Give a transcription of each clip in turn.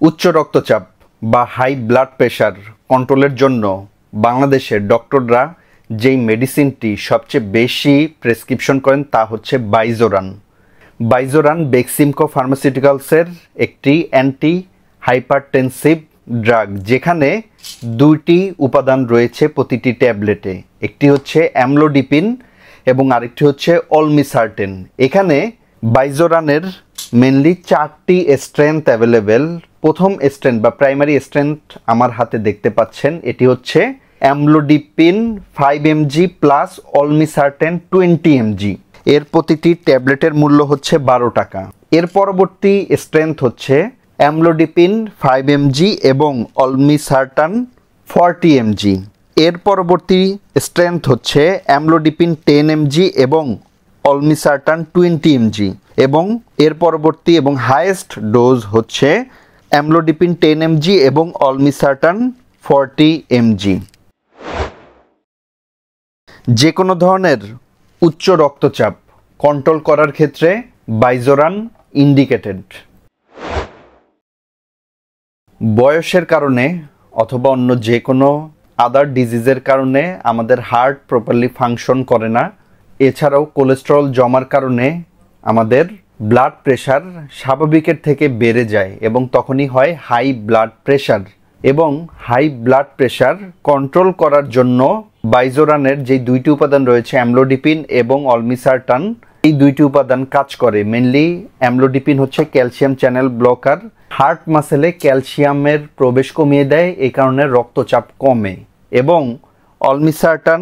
উচ্চ রক্তচাপ বা হাই ব্লাড প্রেশার কন্ট্রোলের জন্য বাংলাদেশের ডক্টররা যেই মেডিসিনটি সবচেয়ে বেশি প্রেসক্রিপশন করেন তা হচ্ছে বাইজোরান। বাইজোরান বেক্সিমকো ফার্মাসিউটিক্যালসের একটি অ্যান্টি হাইপারটেনসিভ ড্রাগ, যেখানে দুইটি উপাদান রয়েছে প্রতিটি ট্যাবলেটে। একটি হচ্ছে অ্যামলোডিপিন এবং আরেকটি হচ্ছে অলমিসার্টেন। এখানে বাইজোরানের মেনলি 4টি স্ট্রেংথ অ্যাভেলেবেল। প্রথম স্ট্রেংথ বা প্রাইমারি স্ট্রেংথ আমার হাতে দেখতে পাচ্ছেন, এটি হচ্ছে অ্যামলোডিপিন 5 mg প্লাস অলমিসার্টেন 20 mg। এর প্রতিটি ট্যাবলেটের মূল্য হচ্ছে 12 টাকা। এর পরবর্তী স্ট্রেংথ হচ্ছে অ্যামলোডিপিন 5 mg এবং অলমিসার্টান 40 mg। এর পরবর্তী স্ট্রেংথ হচ্ছে অ্যামলোডিপিন 10 mg এবং অলমিসার্টান 20 mg এবং এর পরবর্তী এবং হাইয়েস্ট ডোজ হচ্ছে অ্যামলোডিপিন 10 mg এবং অলমিসার্টান 40 mg। যে কোনো ধরনের উচ্চ রক্তচাপ কন্ট্রোল করার ক্ষেত্রে বাইজোরান ইন্ডিকেটেড। বয়সের কারণে অথবা অন্য যে কোনো আদার ডিজিজের কারণে আমাদের হার্ট প্রপারলি ফাংশন করে না। এছাড়াও কোলেস্টেরল জমার কারণে আমাদের ব্লাড প্রেশার স্বাভাবিকের থেকে বেড়ে যায় এবং তখনই হয় হাই ব্লাড প্রেশার। এবং হাই ব্লাড প্রেশার কন্ট্রোল করার জন্য বাইজোরানের যে দুইটি উপাদান রয়েছে অ্যামলোডিপিন এবং অলমিসার্টান, এই দুইটি উপাদান কাজ করে। মেনলি অ্যামলোডিপিন হচ্ছে ক্যালসিয়াম চ্যানেল ব্লকার, হার্ট মাসেলে ক্যালসিয়ামের প্রবেশ কমিয়ে দেয়, এই কারণে রক্তচাপ কমে। এবং অলমিসার্টান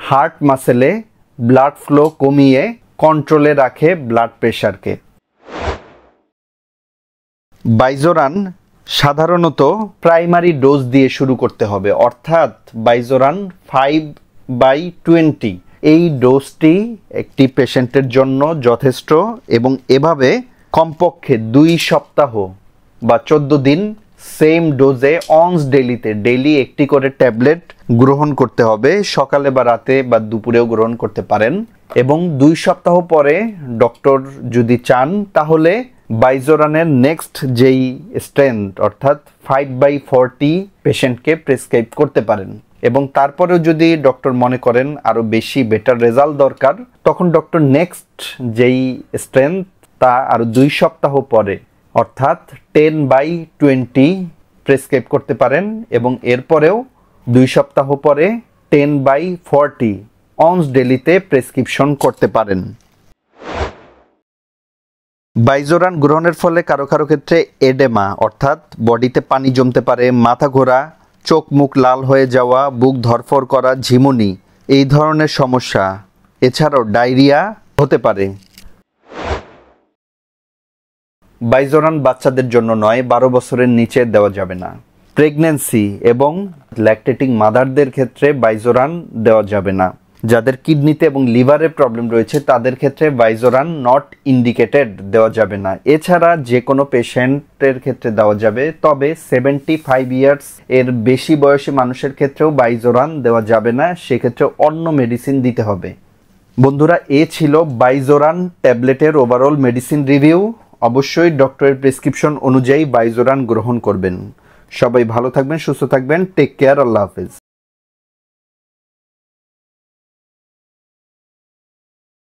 হার্ট মাসেলে ব্লাড ফ্লো কমিয়ে কন্ট্রোলে রাখে ব্লাড প্রেশারকে। বাইজোরান সাধারণত প্রাইমারি ডোজ দিয়ে শুরু করতে হবে, অর্থাৎ বাইজোরান 5/20। এই ডোজটি একটি পেশেন্টের জন্য যথেষ্ট এবং এভাবে কমপক্ষে 2 সপ্তাহ বা 14 দিন সেম ডোজে অনস ডেইলি একটি করে ট্যাবলেট গ্রহণ করতে হবে। সকালে বা রাতে বা দুপুরেও গ্রহণ করতে পারেন। এবং 2 সপ্তাহ পরে ডক্টর যদি চান তাহলে বাইজোরানের নেক্সট যেই স্ট্রেংথ অর্থাৎ 5/40 পেশেন্টকে প্রেসক্রাইব করতে পারেন। এবং তারপরেও যদি ডক্টর মনে করেন আরও বেশি বেটার রেজাল্ট দরকার, তখন ডক্টর নেক্সট যেই স্ট্রেংথ তা আরও 2 সপ্তাহ পরে অর্থাৎ 10/20 প্রেসক্রাইব করতে পারেন। এবং এরপরেও 2 সপ্তাহ পরে 10/40 অনস ডেইলিতে প্রেসক্রিপশন করতে পারেন। বাইজোরান গ্রহণের ফলে কারো কারো ক্ষেত্রে এডেমা অর্থাৎ বডিতে পানি জমতে পারে, মাথা ঘোরা, চোখ মুখ লাল হয়ে যাওয়া, বুক ধরফর করা, ঝিমুনি, এই ধরনের সমস্যা, এছাড়াও ডায়রিয়া হতে পারে। বাইজোরান বাচ্চাদের জন্য নয়, 12 বছরের নিচে দেওয়া যাবে না। প্রেগন্যান্সি এবং ল্যাকটেটিং মাদারদের ক্ষেত্রে বাইজোরান দেওয়া যাবে না। যাদের কিডনিতে এবং লিভারের প্রবলেম রয়েছে তাদের ক্ষেত্রে বাইজোরান নট ইন্ডিকেটেড, দেওয়া যাবে না। এছাড়া যে কোনো পেশেন্টের ক্ষেত্রে দেওয়া যাবে, তবে 75 ইয়ার্স এর বেশি বয়সী মানুষের ক্ষেত্রেও বাইজোরান দেওয়া যাবে না, সেক্ষেত্রে অন্য মেডিসিন দিতে হবে। বন্ধুরা, এ ছিল বাইজোরান ট্যাবলেটের ওভারঅল মেডিসিন রিভিউ। অবশ্যই ডক্টরের প্রেসক্রিপশন অনুযায়ী বাইজোরান গ্রহণ করবেন। সবাই ভালো থাকবেন, সুস্থ থাকবেন। Take care. আল্লাহ হাফেজ।